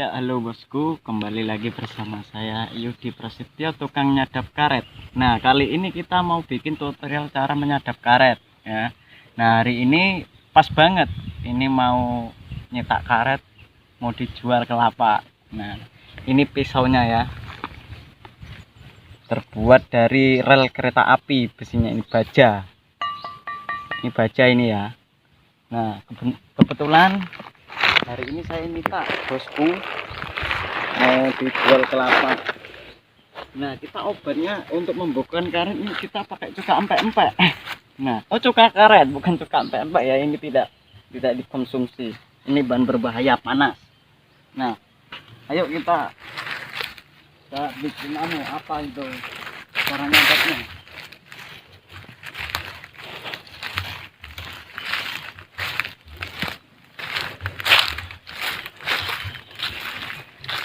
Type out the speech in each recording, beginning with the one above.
Ya, halo bosku, kembali lagi bersama saya Yudi Prasetyo, tukang nyadap karet. Nah, kali ini kita mau bikin tutorial cara menyadap karet ya. Nah, hari ini pas banget, ini mau nyetak karet, mau dijual ke lapak. Nah, ini pisaunya ya, terbuat dari rel kereta api, besinya ini baja. Ini baja ini ya. Nah, kebetulan hari ini saya minta bosku mau dijual kelapa. Nah, kita obatnya untuk membukukan karet ini kita pakai cuka empek-empek. Nah, cuka karet bukan cuka empek-empek ya, ini tidak dikonsumsi. Ini bahan berbahaya, panas. Nah, ayo kita bikin apa itu caranya obatnya.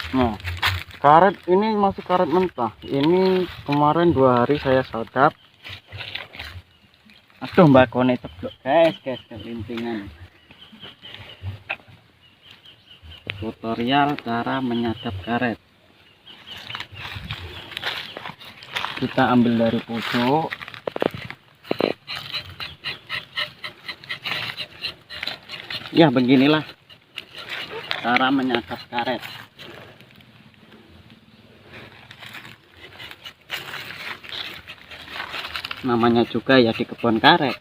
Nah, karet ini masih karet mentah. Ini kemarin 2 hari saya sadap. Aduh, mbak kone ceblok guys, kelintingan. Tutorial cara menyadap karet. Kita ambil dari pucuk. Ya, beginilah cara menyadap karet. Namanya juga ya di kebun karet.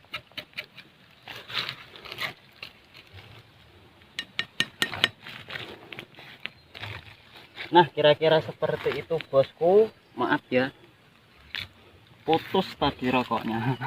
Nah, kira-kira seperti itu bosku. Maaf ya, putus tadi rokoknya.